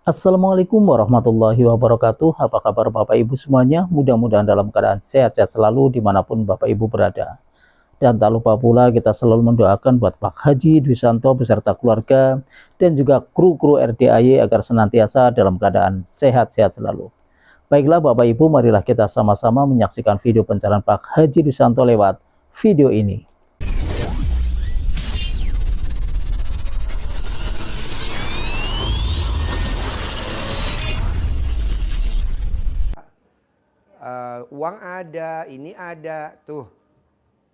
Assalamualaikum warahmatullahi wabarakatuh. Apa kabar Bapak Ibu semuanya? Mudah-mudahan dalam keadaan sehat-sehat selalu dimanapun Bapak Ibu berada. Dan tak lupa pula kita selalu mendoakan buat Pak Haji Dwi Santo beserta keluarga dan juga kru-kru RDAY agar senantiasa dalam keadaan sehat-sehat selalu. Baiklah Bapak Ibu, marilah kita sama-sama menyaksikan video pencarian Pak Haji Dwi Santo lewat video ini. Uang ada, ini ada, tuh.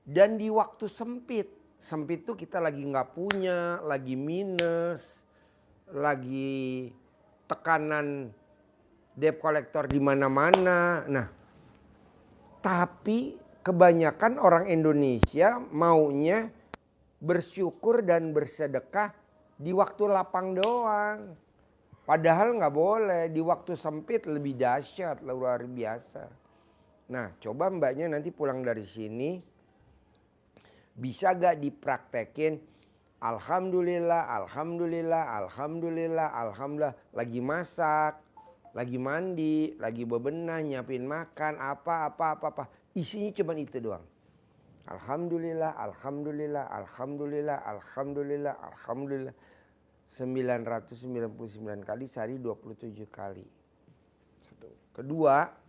Dan di waktu sempit tuh kita lagi nggak punya, lagi minus, lagi tekanan debt collector di mana-mana. Nah, tapi kebanyakan orang Indonesia maunya bersyukur dan bersedekah di waktu lapang doang. Padahal nggak boleh, di waktu sempit lebih dahsyat, luar biasa. Nah, coba mbaknya nanti pulang dari sini bisa gak dipraktekin alhamdulillah, alhamdulillah, alhamdulillah, alhamdulillah. Lagi masak, lagi mandi, lagi bebenah, nyiapin makan, apa. Isinya cuma itu doang. Alhamdulillah, alhamdulillah, alhamdulillah, alhamdulillah, alhamdulillah. 999 kali sehari 27 kali. Satu. Kedua,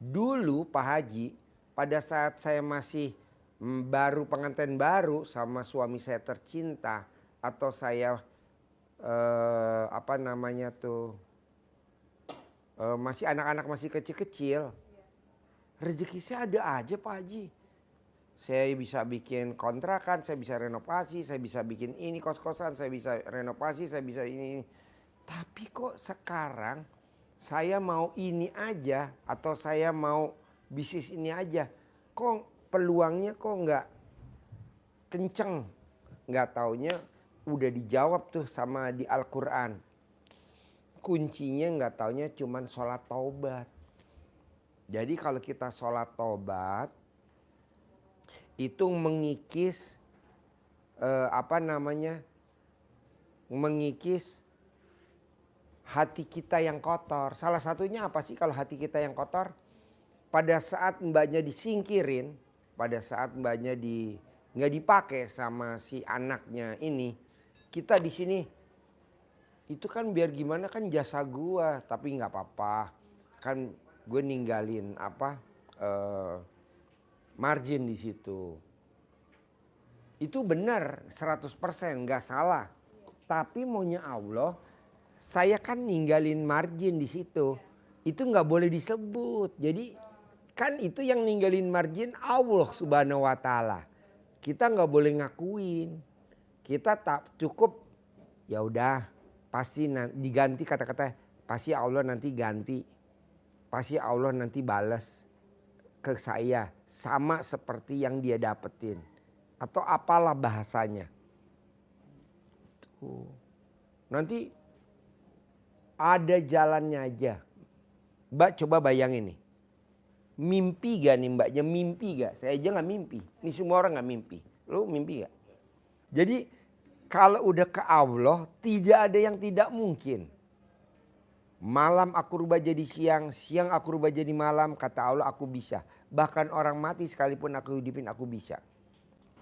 dulu Pak Haji pada saat saya masih baru pengantin baru sama suami saya tercinta atau saya masih anak-anak masih kecil-kecil, rezeki saya ada aja Pak Haji. Saya bisa bikin kontrakan, saya bisa renovasi, saya bisa bikin ini kos-kosan, saya bisa renovasi, saya bisa ini. Tapi kok sekarang saya mau ini aja atau saya mau bisnis ini aja, kok peluangnya kok nggak kenceng. Nggak taunya udah dijawab tuh sama di Al-Quran. Kuncinya nggak taunya cuman sholat taubat. Jadi kalau kita sholat taubat itu mengikis mengikis hati kita yang kotor. Salah satunya apa sih kalau hati kita yang kotor? Pada saat mbaknya disingkirin, pada saat mbaknya nggak dipakai sama si anaknya ini, kita di sini itu kan biar gimana kan jasa gua, tapi nggak apa-apa, kan gue ninggalin margin di situ. Itu benar 100% nggak salah. Tapi maunya Allah, saya kan ninggalin margin di situ. Itu nggak boleh disebut. Jadi kan itu yang ninggalin margin Allah Subhanahu wa taala. Kita nggak boleh ngakuin. Kita tak cukup ya udah pasti diganti kata-kata pasti Allah nanti ganti. Pasti Allah nanti balas ke saya sama seperti yang dia dapetin atau apalah bahasanya. Tuh. Nanti ada jalannya aja. Mbak coba bayangin nih. Mimpi gak nih mbaknya, mimpi gak? Saya aja gak mimpi. Ini semua orang gak mimpi. Lu mimpi gak? Jadi kalau udah ke Allah tidak ada yang tidak mungkin. Malam aku rubah jadi siang, siang aku rubah jadi malam, kata Allah aku bisa. Bahkan orang mati sekalipun aku hidupin aku bisa.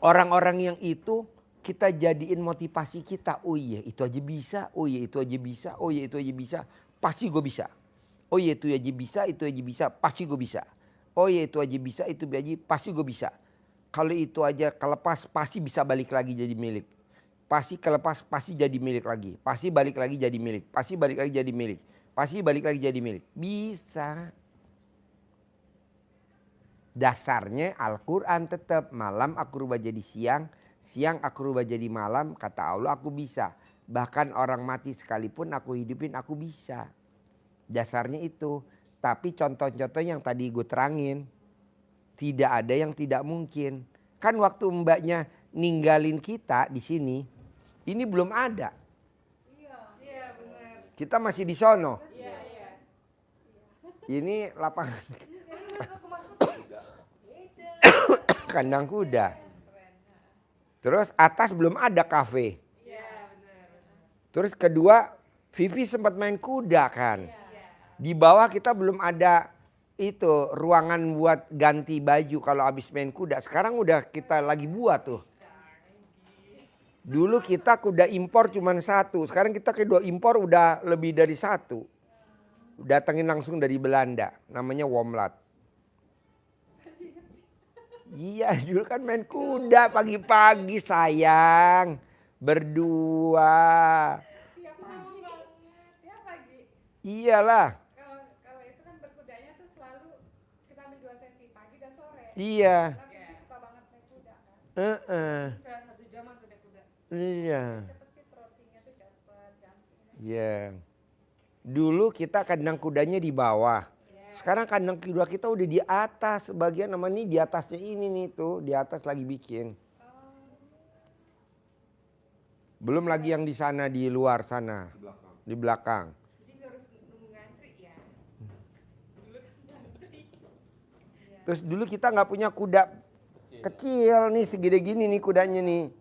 Orang-orang yang itu kita jadiin motivasi kita. Oh iya itu aja bisa, oh iya itu aja bisa, oh iya itu aja bisa. Pasti gue bisa. Oh iya itu aja bisa, itu aja bisa, pasti gue bisa. Oh iya itu aja bisa, itu aja pasti gue bisa. Kalau itu aja kelepas pasti bisa balik lagi jadi milik. Pasti kelepas pasti jadi milik lagi. Pasti balik lagi jadi milik. Pasti balik lagi jadi milik. Pasti balik lagi jadi milik. Bisa. Dasarnya Al-Quran tetap. Malam aku rubah jadi siang. Siang aku rubah jadi malam. Kata Allah aku bisa. Bahkan orang mati sekalipun aku hidupin aku bisa. Dasarnya itu. Tapi contoh-contoh yang tadi gue terangin. Tidak ada yang tidak mungkin. Kan waktu mbaknya ninggalin kita di sini. Ini belum ada. Iya benar. Kita masih di sono. Iya. Ini lapangan. Kandang kuda. Terus atas belum ada kafe. Terus kedua Vivi sempat main kuda kan. Di bawah kita belum ada itu ruangan buat ganti baju kalau habis main kuda. Sekarang udah kita lagi buat tuh. Dulu kita kuda impor cuma satu. Sekarang kita kedua impor udah lebih dari satu. Datangin langsung dari Belanda. Namanya Womlat. Iya dulu kan main kuda pagi-pagi sayang. Berdua. Tiap pagi. Iyalah. Kalau itu kan berkudanya tuh selalu kita ambil 2 sesi pagi dan sore. Iya. Tapi suka banget naik kuda kan. Bisa 1 jam tuh naik kuda. Iya. Cepet sih trotingnya tuh cepet gantinya. Iya. Dulu kita kandang kudanya di bawah. Sekarang kandang kuda kita udah di atas. Sebagian nama ini di atasnya ini nih tuh. Di atas lagi bikin. Belum lagi yang di sana di luar sana. Di belakang. Jadi harus nunggu ngantri ya. Terus dulu kita nggak punya kuda kecil nih segede gini nih kudanya nih.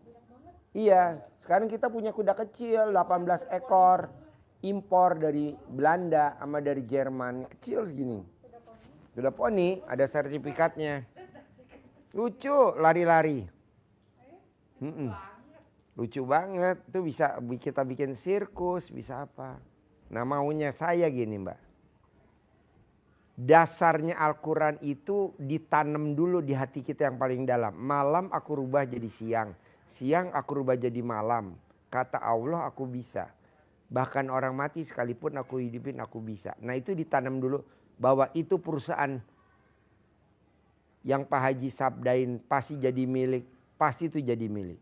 Iya, sekarang kita punya kuda kecil 18 ekor impor dari Belanda sama dari Jerman, kecil segini. Kuda poni ada sertifikatnya. Lucu, lari-lari. Lucu banget, tuh bisa kita bikin sirkus, bisa apa. Nah maunya saya gini Mbak. Dasarnya Al-Quran itu ditanam dulu di hati kita yang paling dalam. Malam aku rubah jadi siang. Siang aku rubah jadi malam. Kata Allah aku bisa. Bahkan orang mati sekalipun aku hidupin aku bisa. Nah itu ditanam dulu bahwa itu perusahaan yang Pak Haji sabdain pasti jadi milik. Pasti itu jadi milik.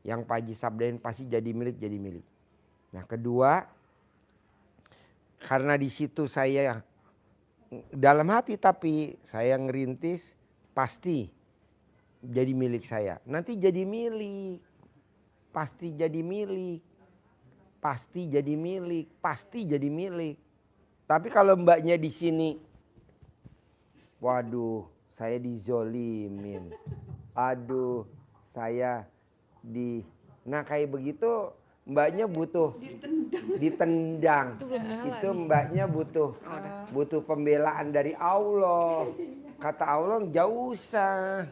Yang Pak Haji sabdain pasti jadi milik, jadi milik. Nah kedua, karena di situ saya dalam hati tapi saya ngerintis pasti jadi milik saya. Nanti jadi milik, pasti jadi milik, pasti jadi milik, pasti jadi milik. Tapi kalau mbaknya di sini, waduh saya dizolimin, aduh saya nah kayak begitu mbaknya butuh ditendang. Itu mbaknya butuh pembelaan dari Allah. Kata Allah jauh usah,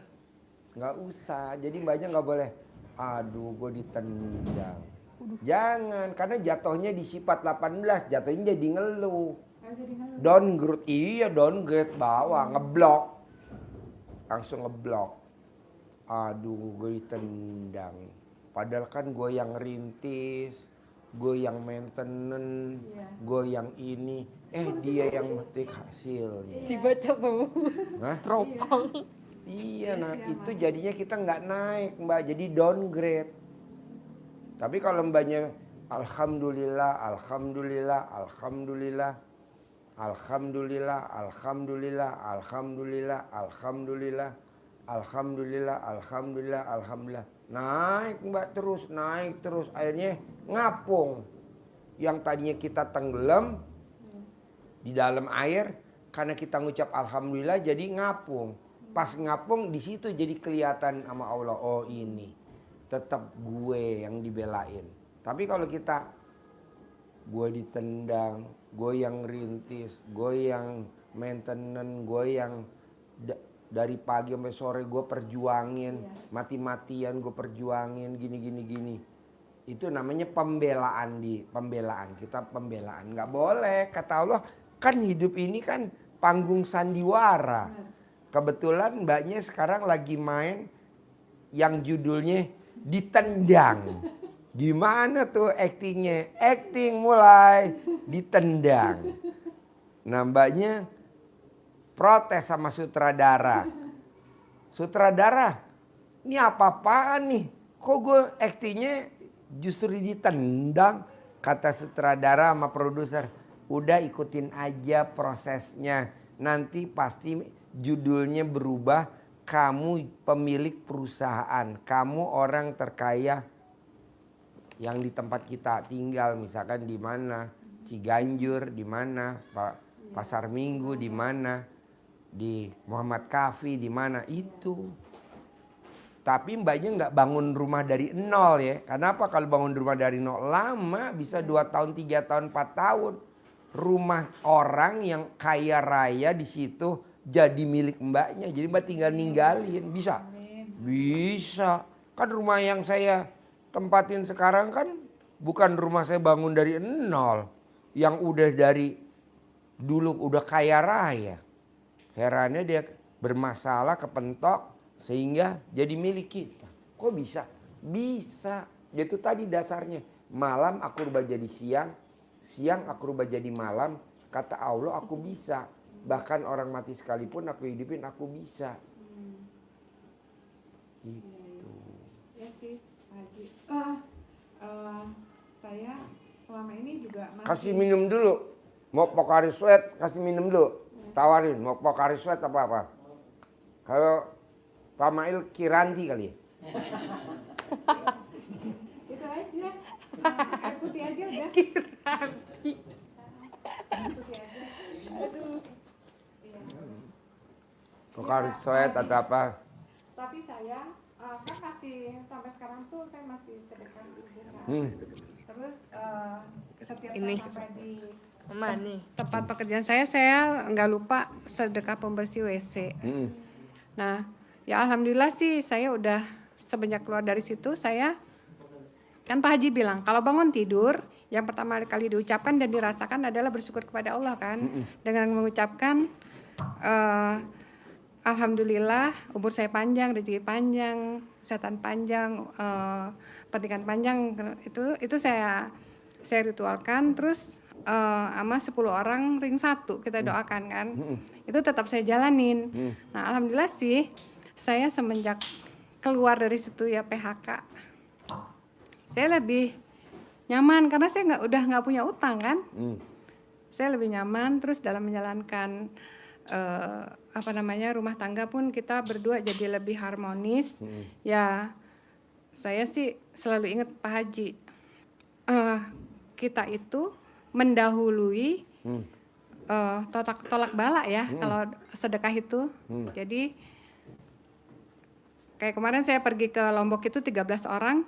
nggak usah. Jadi mbaknya nggak boleh. Aduh, gue ditendang. Jangan, karena jatuhnya di sifat 18, jatuhnya jadi ngeluh. Downgrade, iya downgrade bawah, ngeblok, langsung ngeblok. Aduh, gue ditendang. Padahal kan gue yang rintis, gue yang maintenance, gue yang ini. Dia yang metik hasilnya. Dibaca semua. Hah? Teropong. Iya, nah itu jadinya kita nggak naik Mbak, jadi downgrade. Tapi kalau mbaknya Alhamdulillah, Alhamdulillah, Alhamdulillah, Alhamdulillah, Alhamdulillah, Alhamdulillah, Alhamdulillah, Alhamdulillah, Alhamdulillah, Alhamdulillah. Naik Mbak terus, naik terus. Akhirnya ngapung. Yang tadinya kita tenggelam di dalam air, karena kita ngucap Alhamdulillah jadi ngapung. Pas ngapung di situ jadi kelihatan sama Allah, oh ini tetap gue yang dibelain. Tapi kalau kita gue ditendang, gue yang rintis, gue yang maintenance, gue yang dari pagi sampai sore gue perjuangin, mati-matian gue perjuangin gini. Itu namanya pembelaan kita pembelaan. Nggak boleh, kata Allah kan hidup ini kan panggung sandiwara. Kebetulan mbaknya sekarang lagi main yang judulnya ditendang. Gimana tuh aktingnya? Akting mulai ditendang. Nah mbaknya protes sama sutradara. Sutradara, ini apa-apaan nih? Kok gue aktingnya justru ditendang? Kata sutradara sama produser, udah ikutin aja prosesnya. Nanti pasti judulnya berubah. Kamu pemilik perusahaan, kamu orang terkaya yang di tempat kita tinggal, misalkan di mana, Ciganjur di mana, Pasar Minggu di mana, di Muhammad Kafi di mana itu. Tapi mbaknya nggak bangun rumah dari nol ya. Kenapa kalau bangun rumah dari nol? Lama, bisa 2 tahun, 3 tahun, 4 tahun. Rumah orang yang kaya raya di situ jadi milik mbaknya. Jadi mbak tinggal ninggalin. Bisa? Bisa. Kan rumah yang saya tempatin sekarang kan bukan rumah saya bangun dari nol. Yang udah dari dulu udah kaya raya. Herannya dia bermasalah kepentok sehingga jadi milik kita. Kok bisa? Bisa. Itu tadi dasarnya. Malam aku rubah jadi siang. Siang aku rubah jadi malam. Kata Allah aku bisa. Bahkan orang mati sekalipun aku hidupin aku bisa. Gitu. Ya sih, Pak Haji. Saya selama ini juga masih... Kasih minum dulu. Mau Pocari Sweat kasih minum dulu. Tawarin mau Pocari Sweat apa-apa. Kalau Pak Mail Kiranti kali ya. Itu aja. Air putih aja udah. Kiranti. Air putih aja. Aduh. Iya. Pocari Sweat atau apa. Tapi saya kan masih sampai sekarang tuh saya masih sedekah sih, kan. Terus setiap Ini. saya sampai di Mama nih. tempat pekerjaan saya nggak lupa sedekah pembersih WC. Nah, ya alhamdulillah sih saya udah semenjak keluar dari situ saya kan Pak Haji bilang kalau bangun tidur yang pertama kali diucapkan dan dirasakan adalah bersyukur kepada Allah kan dengan mengucapkan alhamdulillah umur saya panjang, rezeki panjang, kesehatan panjang, pernikahan panjang itu saya ritualkan terus sama 10 orang ring 1 kita doakan kan. Itu tetap saya jalanin. Nah, alhamdulillah sih saya semenjak keluar dari situ ya PHK. Saya lebih nyaman karena saya udah nggak punya utang kan. Saya lebih nyaman terus dalam menjalankan rumah tangga pun kita berdua jadi lebih harmonis. Ya, saya sih selalu ingat Pak Haji. Kita itu mendahului tolak bala ya kalau sedekah itu. Jadi kayak kemarin saya pergi ke Lombok itu 13 orang.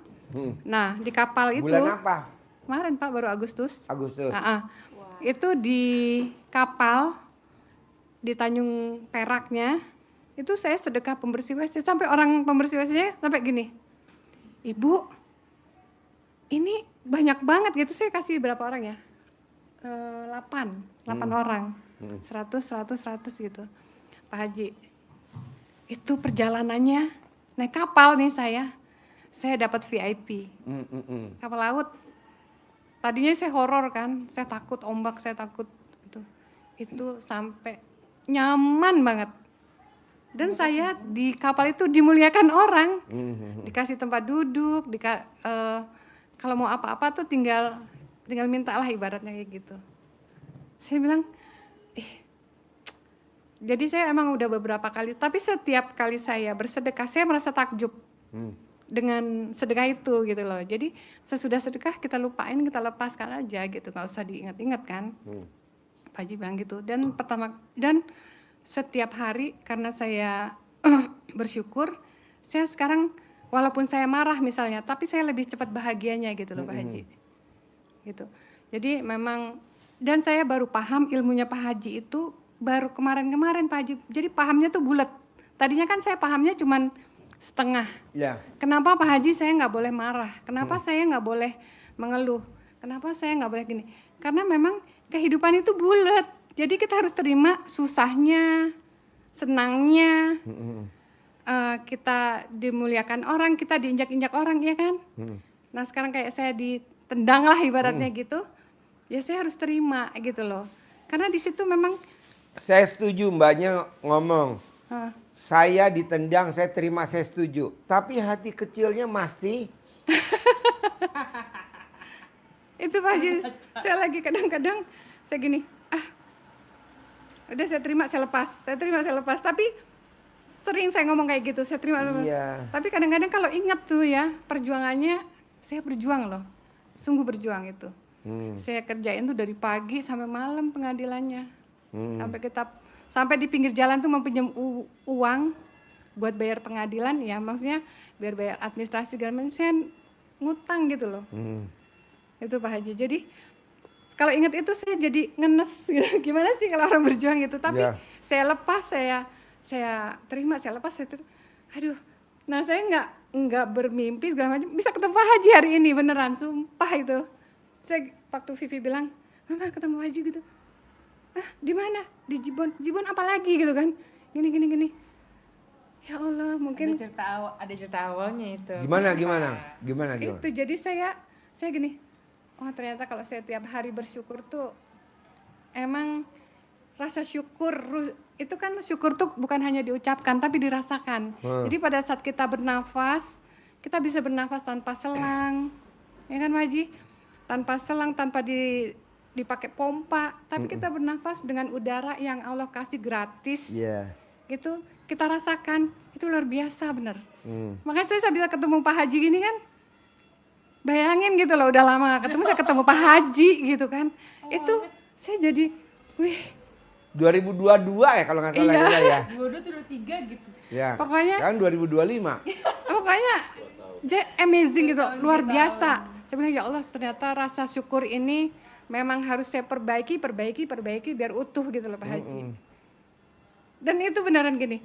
Nah, di kapal itu Bulan apa? kemarin Pak baru Agustus. Agustus. Itu di kapal di Tanjung Peraknya itu saya sedekah pembersih WC sampai orang pembersih WC-nya sampai gini. Ibu, ini banyak banget gitu, saya kasih berapa orang ya? 8 orang. 100 gitu. Pak Haji. Itu perjalanannya naik kapal nih saya dapat VIP. Kapal laut. Tadinya saya horor kan, saya takut ombak, saya takut itu sampai nyaman banget. Dan saya di kapal itu dimuliakan orang, dikasih tempat duduk, kalau mau apa-apa tuh tinggal mintalah ibaratnya kayak gitu. Saya bilang, jadi saya emang udah beberapa kali, tapi setiap kali saya bersedekah saya merasa takjub dengan sedekah itu gitu loh. Jadi sesudah sedekah kita lupain, kita lepaskan aja gitu, nggak usah diingat-ingat kan. Pak Haji bilang gitu. Dan setiap hari karena saya bersyukur, saya sekarang walaupun saya marah misalnya, tapi saya lebih cepat bahagianya gitu loh Pak Haji. Gitu. Jadi memang, dan saya baru paham ilmunya Pak Haji itu baru kemarin-kemarin Pak Haji. Jadi pahamnya tuh bulat. Tadinya kan saya pahamnya cuman setengah. Ya. Kenapa Pak Haji saya nggak boleh marah? Kenapa saya nggak boleh mengeluh? Kenapa saya nggak boleh gini? Karena memang kehidupan itu bulat. Jadi kita harus terima susahnya, senangnya. Kita dimuliakan orang, kita diinjak-injak orang, ya kan? Nah sekarang kayak saya ditendang lah ibaratnya gitu, ya saya harus terima gitu loh. Karena di situ memang. Saya setuju mbaknya ngomong. Saya ditendang, saya terima, saya setuju. Tapi hati kecilnya masih. Itu Pak Haji, saya lagi kadang-kadang saya gini, udah saya terima, saya lepas, saya terima, saya lepas. Tapi sering saya ngomong kayak gitu, saya terima. Iya. Tapi kadang-kadang kalau ingat tuh ya perjuangannya, saya berjuang loh, sungguh berjuang itu. Saya kerjain tuh dari pagi sampai malam pengadilannya, sampai di pinggir jalan tuh mau pinjam uang, buat bayar pengadilan ya, maksudnya biar bayar administrasi segala macam, saya ngutang gitu loh. Itu Pak Haji. Jadi kalau ingat itu saya jadi ngenes gitu. Gimana sih kalau orang berjuang gitu. Tapi saya lepas, saya terima, saya lepas, aduh. Nah saya nggak bermimpi segala macam bisa ketemu Pak Haji hari ini, beneran, sumpah itu. Saya waktu Vivi bilang, Mama ketemu Haji gitu. Ah di mana? Di Jibon. Jibon apa lagi gitu kan? Gini. Ya Allah, mungkin Ada cerita awalnya itu. Gimana? itu. Jadi saya gini. Oh ternyata kalau saya tiap hari bersyukur tuh emang rasa syukur itu kan, syukur tuh bukan hanya diucapkan tapi dirasakan. Jadi pada saat kita bernafas, kita bisa bernafas tanpa selang, ya kan Pak Haji? Tanpa selang, tanpa dipakai pompa, tapi kita bernafas dengan udara yang Allah kasih gratis. Gitu kita rasakan, itu luar biasa bener. Makanya saya bisa ketemu Pak Haji gini kan, bayangin gitu loh, udah lama ketemu, saya ketemu Pak Haji gitu kan. Itu saya jadi, wih. 2022 ya kalau nggak salah kita ya. 22 gitu. Ya. Pokoknya kan 2025. Pokoknya amazing gitu, luar biasa. Saya bilang ya Allah, ternyata rasa syukur ini memang harus saya perbaiki biar utuh gitu loh Pak Haji. Dan itu beneran gini.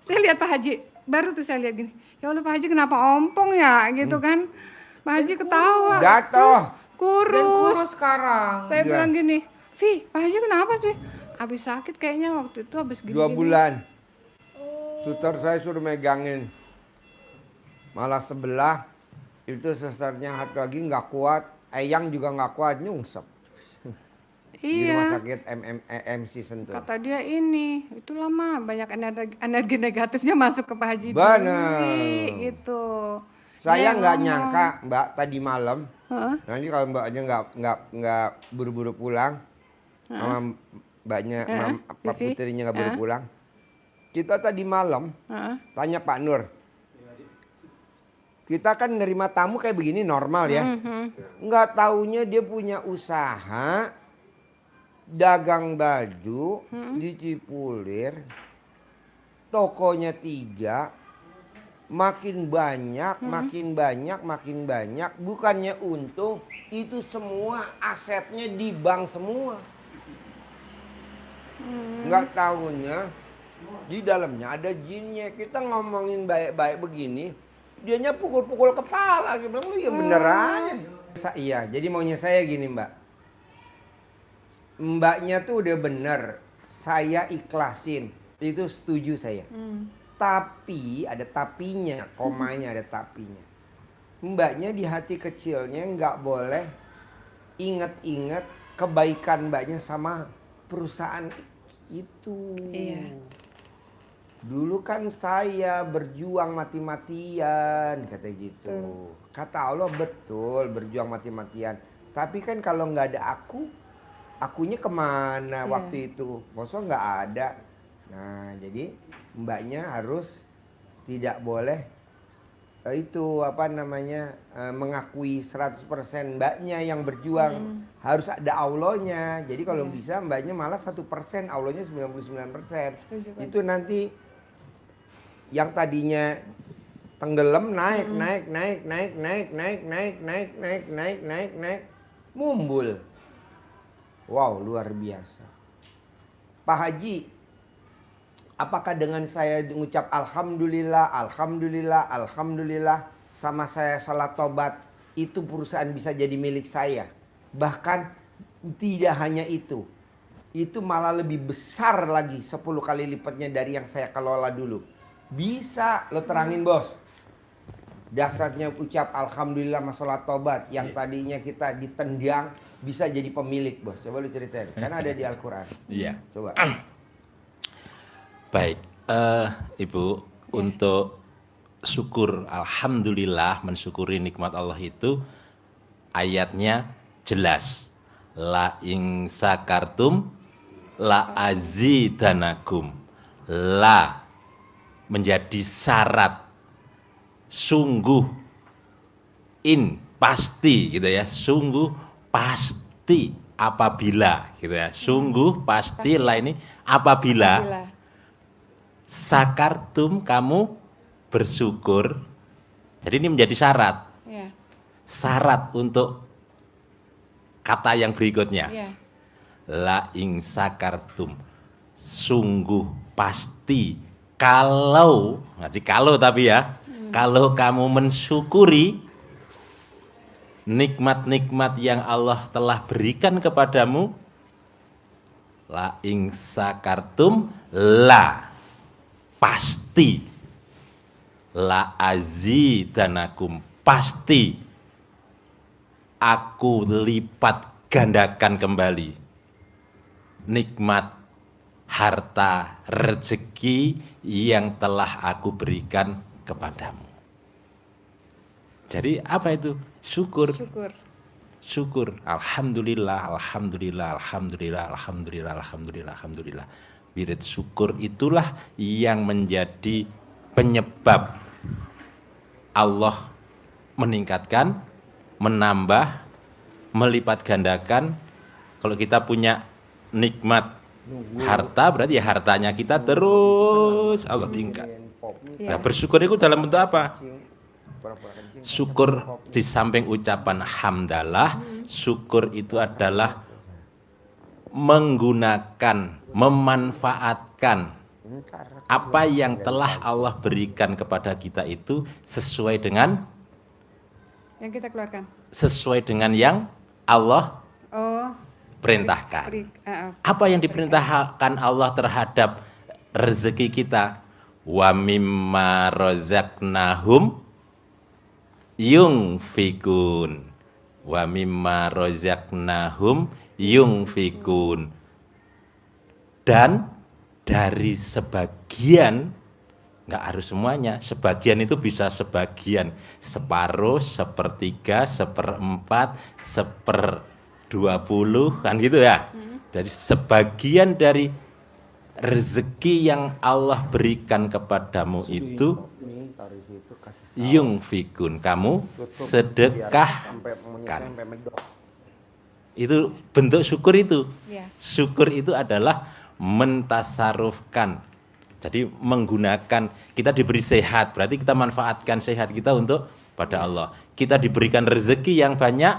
Saya lihat Pak Haji, baru tuh saya lihat gini. Ya Allah Pak Haji kenapa ompong ya gitu kan. Pak Haji ketawa. Jatuh. Kurus sekarang. Saya bilang gini, Vi, Pak Haji kenapa sih? Habis sakit kayaknya waktu itu, habis gini. 2 bulan. Suster saya suruh megangin. Malah sebelah itu susternya satu lagi nggak kuat. Eyang juga nggak kuat, nyungsep. Di rumah sakit MC Sentul. Kata dia ini, itu lama banyak energi negatifnya masuk ke Pak Haji. Benar. Gitu. Saya nggak nyangka Mbak tadi malam. Nanti kalau Mbaknya nggak buru-buru pulang, sama Mbaknya, Pak Putrinya nggak buru pulang. Kita tadi malam tanya Pak Nur. Kita kan nerima tamu kayak begini normal ya. Nggak taunya dia punya usaha dagang baju di Cipulir. Tokonya 3. Makin banyak. Bukannya untung, itu semua asetnya di bank semua. Nggak tahunya di dalamnya ada jinnya. Kita ngomongin baik-baik begini, dianya pukul-pukul kepala. Kita bilang, lu ya bener aja. Iya, jadi maunya saya gini Mbak. Mbaknya tuh udah bener, saya ikhlasin, itu setuju saya. Tapi ada tapinya, komanya ada tapinya. Mbaknya di hati kecilnya nggak boleh inget-inget kebaikan mbaknya sama perusahaan itu. Iya. Dulu kan saya berjuang mati-matian, kata gitu. Kata Allah betul, berjuang mati-matian. Tapi kan kalau nggak ada akunya kemana waktu itu? Masa nggak ada? Nah, jadi mbaknya harus tidak boleh itu mengakui 100% mbaknya yang berjuang. Harus ada Allahnya. Jadi kalau bisa mbaknya malah 1%, Allahnya 99%. Itu nanti yang tadinya tenggelam naik, mumbul. Wow, luar biasa. Pak Haji, apakah dengan saya mengucap alhamdulillah sama saya salat tobat, itu perusahaan bisa jadi milik saya? Bahkan tidak hanya itu malah lebih besar lagi 10 kali lipatnya dari yang saya kelola dulu. Bisa lo terangin bos. Dasarnya ucap alhamdulillah masalah tobat yang tadinya kita ditendang bisa jadi pemilik bos. Coba lu ceritain, karena ada di Al-Quran. Iya. Coba. Baik, Ibu, untuk syukur, alhamdulillah, mensyukuri nikmat Allah itu ayatnya jelas. La in sakartum la azidanakum. La menjadi syarat, sungguh, pasti gitu ya, sungguh pasti apabila gitu ya, sungguh pasti lah ini apabila sakartum, kamu bersyukur. Jadi ini menjadi syarat. Ya, Syarat untuk kata yang berikutnya. ya. La ing sakartum, sungguh pasti kalau, ngaji kalau tapi ya, kalau kamu mensyukuri nikmat-nikmat yang Allah telah berikan kepadamu, la ing sakartum, la pasti, la azidanakum, pasti aku lipat gandakan kembali nikmat, harta, rezeki yang telah aku berikan kepadamu. Jadi apa itu? Syukur. Syukur. Syukur. Alhamdulillah, alhamdulillah, alhamdulillah, alhamdulillah, alhamdulillah, alhamdulillah. Wirid syukur itulah yang menjadi penyebab Allah meningkatkan, menambah, melipat gandakan. Kalau kita punya nikmat harta, berarti ya hartanya kita terus Allah tingkat. Nah, bersyukur itu dalam bentuk apa? Syukur di samping ucapan hamdalah, syukur itu adalah menggunakan, memanfaatkan apa yang telah Allah berikan kepada kita itu sesuai dengan Yang kita keluarkan. sesuai dengan yang Allah Oh, perintahkan. oh. Apa yang diperintahkan Allah terhadap rezeki kita? Wa mimma razaqnahum yungfikun. Wa mimma razaqnahum yungfikun. Dan dari sebagian, nggak harus semuanya, sebagian itu bisa sebagian, separuh, sepertiga, seperempat, 20 kan gitu ya. Jadi sebagian dari rezeki yang Allah berikan kepadamu itu yungfikun, kamu sedekahkan. Itu bentuk syukur itu. Ya. Syukur itu adalah mentasarufkan. Jadi menggunakan, kita diberi sehat, berarti kita manfaatkan sehat kita untuk pada Allah. Kita diberikan rezeki yang banyak,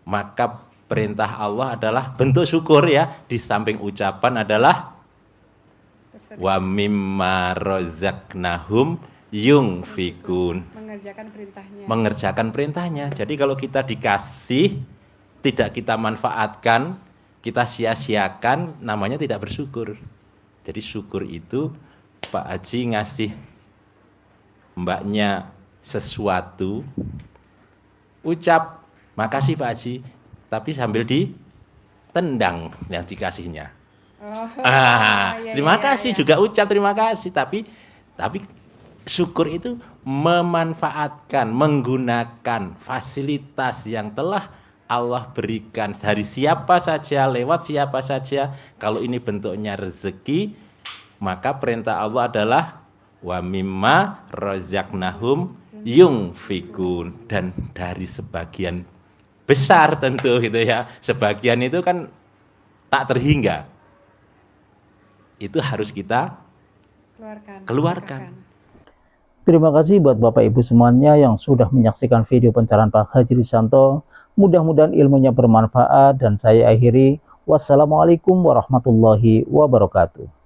maka perintah Allah adalah bentuk syukur ya. Di samping ucapan adalah wa mimma razaqnahum yungfikun. Mengerjakan perintahnya. Mengerjakan perintahnya. Jadi kalau kita dikasih, tidak kita manfaatkan, kita sia-siakan, namanya tidak bersyukur. Jadi syukur itu Pak Haji ngasih mbaknya sesuatu, ucap makasih Pak Haji, tapi sambil ditendang yang dikasihnya. Oh, iya, Terima iya, kasih iya. juga ucap terima kasih, tapi syukur itu memanfaatkan, menggunakan fasilitas yang telah Allah berikan dari siapa saja, lewat siapa saja. Kalau ini bentuknya rezeki, maka perintah Allah adalah wa mimma razaqnahum yungfikun, dan dari sebagian besar tentu gitu ya. Sebagian itu kan tak terhingga. Itu harus kita keluarkan. Terima kasih buat Bapak Ibu semuanya yang sudah menyaksikan video pencerahan Pak Haji Riswanto. Mudah-mudahan ilmunya bermanfaat dan saya akhiri. Wassalamualaikum warahmatullahi wabarakatuh.